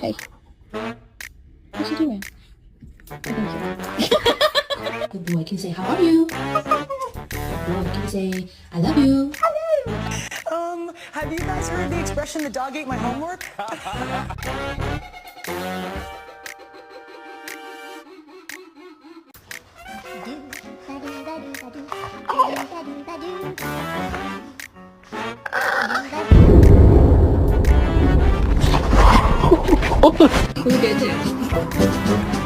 Hey, what's he doing? Thank you. Good boy can say, how are you? Good boy can say, I love you. Have you guys heard the expression, the dog ate my homework? We'll get it.